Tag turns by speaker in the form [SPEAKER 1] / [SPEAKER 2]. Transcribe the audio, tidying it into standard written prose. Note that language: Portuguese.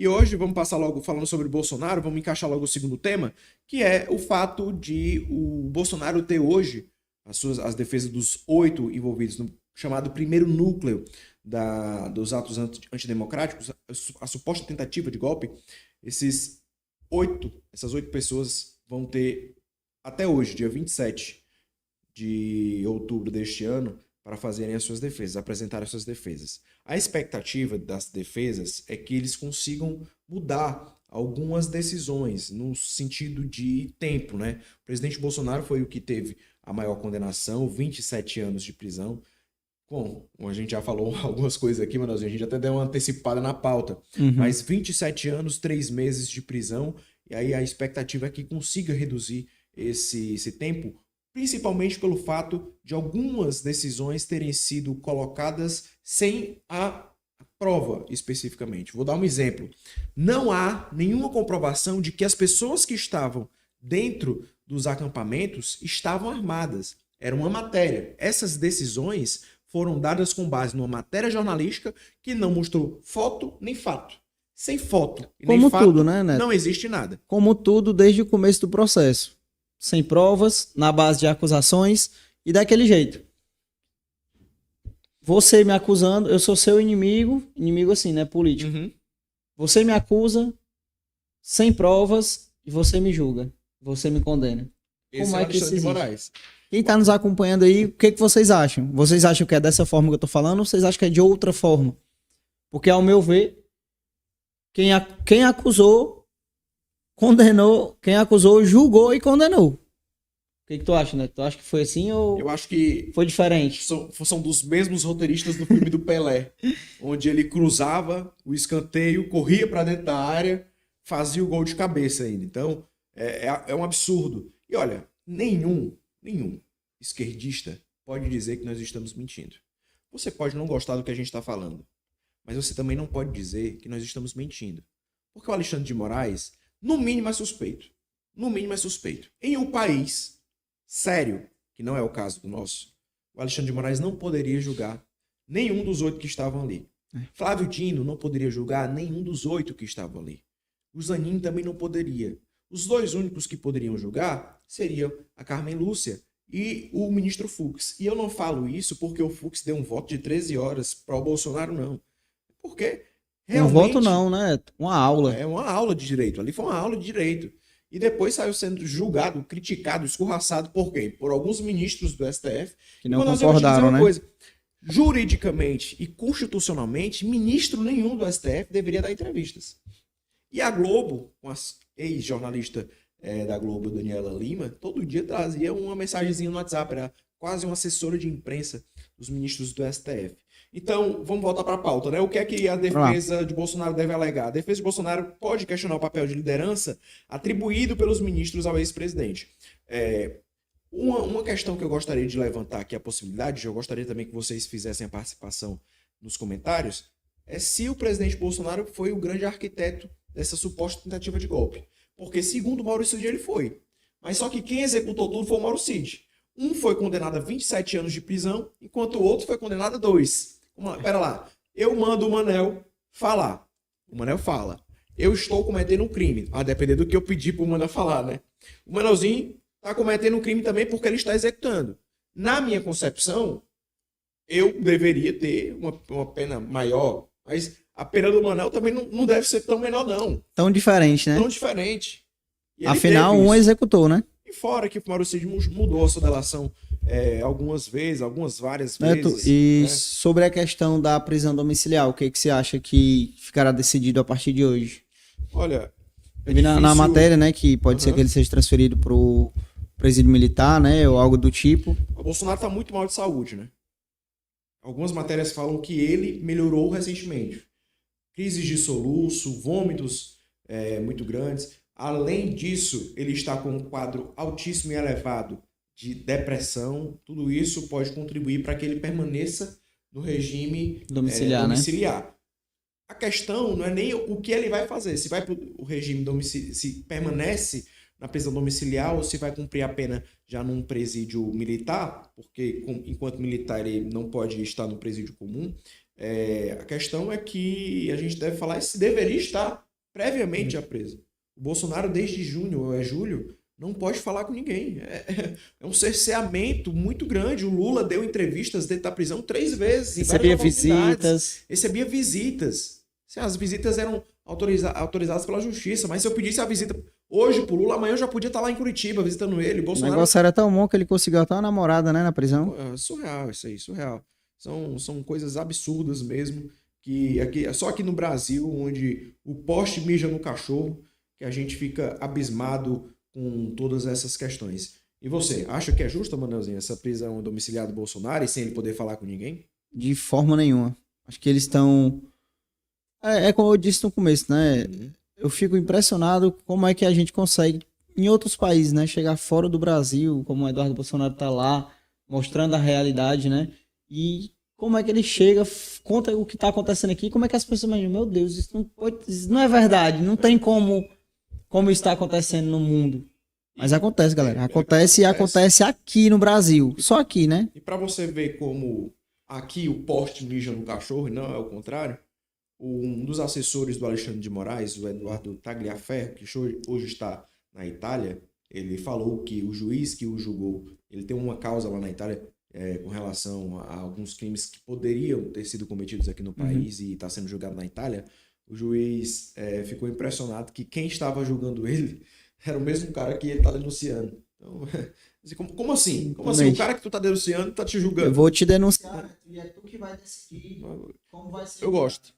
[SPEAKER 1] E hoje vamos passar logo falando sobre Bolsonaro, vamos encaixar logo o segundo tema, que é o fato de o Bolsonaro ter hoje as defesas dos 8 envolvidos no chamado primeiro núcleo dos atos antidemocráticos, a suposta tentativa de golpe. Essas 8 pessoas vão ter até hoje, dia 27 de outubro deste ano, para fazerem as suas defesas, apresentarem as suas defesas. A expectativa das defesas é que eles consigam mudar algumas decisões no sentido de tempo, né? O presidente Bolsonaro foi o que teve a maior condenação, 27 anos de prisão. Bom, a gente já falou algumas coisas aqui, mas a gente até deu uma antecipada na pauta. Mas 27 anos, 3 meses de prisão, e aí a expectativa é que consiga reduzir esse tempo, principalmente pelo fato de algumas decisões terem sido colocadas sem a prova especificamente. Vou dar um exemplo. Não há nenhuma comprovação de que as pessoas que estavam dentro dos acampamentos estavam armadas. Era uma matéria. Essas decisões foram dadas com base numa matéria jornalística que não mostrou foto nem fato. Sem foto e nem
[SPEAKER 2] Como
[SPEAKER 1] fato,
[SPEAKER 2] tudo, né, Neto?
[SPEAKER 1] não existe nada.
[SPEAKER 2] Como tudo desde o começo do processo. Sem provas, na base de acusações e daquele jeito. Você me acusando, eu sou seu inimigo assim, né, político. Você me acusa sem provas e você me julga. Você me condena.
[SPEAKER 1] Esse
[SPEAKER 2] Como
[SPEAKER 1] é
[SPEAKER 2] é que isso
[SPEAKER 1] Alexandre de
[SPEAKER 2] existe?
[SPEAKER 1] Moraes.
[SPEAKER 2] Quem tá nos acompanhando aí, o que vocês acham? Vocês acham que é dessa forma que eu tô falando ou vocês acham que é de outra forma? Porque, ao meu ver, quem acusou, condenou, quem acusou, julgou e condenou. O que tu acha, né? Tu acha que foi assim ou
[SPEAKER 1] Eu acho que
[SPEAKER 2] foi diferente?
[SPEAKER 1] são dos mesmos roteiristas do filme do Pelé, onde ele cruzava o escanteio, corria para dentro da área, fazia o gol de cabeça ainda. Então, é um absurdo. E olha, nenhum esquerdista pode dizer que nós estamos mentindo. Você pode não gostar do que a gente está falando, mas você também não pode dizer que nós estamos mentindo. Porque o Alexandre de Moraes, no mínimo, é suspeito. No mínimo, é suspeito. Em um país sério, que não é o caso do nosso, o Alexandre de Moraes não poderia julgar nenhum dos 8 que estavam ali. Flávio Dino não poderia julgar nenhum dos 8 que estavam ali. O Zanin também não poderia. Os 2 únicos que poderiam julgar seriam a Carmen Lúcia e o ministro Fux. E eu não falo isso porque o Fux deu um voto de 13 horas para o Bolsonaro, não. Porque realmente...
[SPEAKER 2] Um voto não, né? Uma aula.
[SPEAKER 1] É uma aula de direito. Ali foi uma aula de direito. E depois saiu sendo julgado, criticado, escorraçado por quem? Por alguns ministros do STF.
[SPEAKER 2] Que não concordaram, né?
[SPEAKER 1] Coisa. Juridicamente e constitucionalmente, ministro nenhum do STF deveria dar entrevistas. E a Globo, com a ex-jornalista da Globo, Daniela Lima, todo dia trazia uma mensagenzinha no WhatsApp. Era quase uma assessora de imprensa dos ministros do STF. Então, vamos voltar para a pauta, né? O que é que a defesa de Bolsonaro deve alegar? A defesa de Bolsonaro pode questionar o papel de liderança atribuído pelos ministros ao ex-presidente. Uma questão que eu gostaria de levantar aqui, a possibilidade, eu gostaria também que vocês fizessem a participação nos comentários, é se o presidente Bolsonaro foi o grande arquiteto dessa suposta tentativa de golpe. Porque, segundo o Mauro Cid, ele foi. Mas só que quem executou tudo foi o Mauro Cid. Um foi condenado a 27 anos de prisão, enquanto o outro foi condenado a 2. Pera lá, eu mando o Manel falar. O Manel fala. Eu estou cometendo um crime. A depender do que eu pedir pro Manel falar, né? O Manelzinho está cometendo um crime também porque ele está executando. Na minha concepção, eu deveria ter uma pena maior, mas a pena do Manel também não deve ser tão menor, não.
[SPEAKER 2] Tão diferente, né?
[SPEAKER 1] Tão diferente.
[SPEAKER 2] Afinal, um executou, né?
[SPEAKER 1] E fora que o Mauro Cid mudou a sua delação várias
[SPEAKER 2] Neto,
[SPEAKER 1] vezes.
[SPEAKER 2] e
[SPEAKER 1] né?
[SPEAKER 2] sobre a questão da prisão domiciliar, o que você acha que ficará decidido a partir de hoje?
[SPEAKER 1] Olha,
[SPEAKER 2] Eu vi na matéria, né, que pode ser que ele seja transferido pro presídio militar, né, ou algo do tipo.
[SPEAKER 1] O Bolsonaro está muito mal de saúde, né? Algumas matérias falam que ele melhorou recentemente. Crises de soluço, vômitos muito grandes. Além disso, ele está com um quadro altíssimo e elevado de depressão. Tudo isso pode contribuir para que ele permaneça no regime
[SPEAKER 2] domiciliar,
[SPEAKER 1] né? A questão não é nem o que ele vai fazer. Se vai para o regime domiciliar, se permanece na prisão domiciliar ou se vai cumprir a pena já num presídio militar, porque enquanto militar ele não pode estar no presídio comum. A questão é que a gente deve falar se deveria estar previamente já preso. O Bolsonaro, desde junho ou julho, não pode falar com ninguém. É um cerceamento muito grande. O Lula deu entrevistas dentro da prisão 3 vezes.
[SPEAKER 2] Recebia visitas.
[SPEAKER 1] Recebia visitas. As visitas eram autorizadas pela justiça, mas se eu pedisse a visita hoje pro Lula, amanhã eu já podia estar lá em Curitiba visitando ele.
[SPEAKER 2] O
[SPEAKER 1] Bolsonaro...
[SPEAKER 2] negócio era tão bom que ele conseguiu até uma namorada, né, na prisão.
[SPEAKER 1] É surreal isso aí, surreal. São coisas absurdas mesmo, que aqui, só aqui no Brasil, onde o poste mija no cachorro, que a gente fica abismado com todas essas questões. E você, acha que é justo, Manelzinho, essa prisão domiciliar do Bolsonaro e sem ele poder falar com ninguém?
[SPEAKER 2] De forma nenhuma. Acho que eles estão... É como eu disse no começo, né? Eu fico impressionado como é que a gente consegue, em outros países, né? Chegar fora do Brasil, como o Eduardo Bolsonaro tá lá, mostrando a realidade, né? E como é que ele chega, conta o que tá acontecendo aqui, como é que as pessoas imaginam, meu Deus, isso não é verdade, não tem como isso está acontecendo no mundo. Mas acontece, galera. Acontece e acontece aqui no Brasil. Só aqui, né?
[SPEAKER 1] E para você ver como aqui o poste mija no cachorro e não é o contrário, um dos assessores do Alexandre de Moraes, o Eduardo Tagliaferro, que hoje está na Itália, ele falou que o juiz que o julgou, ele tem uma causa lá na Itália com relação a alguns crimes que poderiam ter sido cometidos aqui no país e está sendo julgado na Itália. O juiz ficou impressionado que quem estava julgando ele era o mesmo cara que ele está denunciando. Então, como assim? Como assim? O cara que tu está denunciando está te julgando?
[SPEAKER 2] Eu vou te denunciar e é tu que vai decidir como vai ser.
[SPEAKER 1] Eu gosto.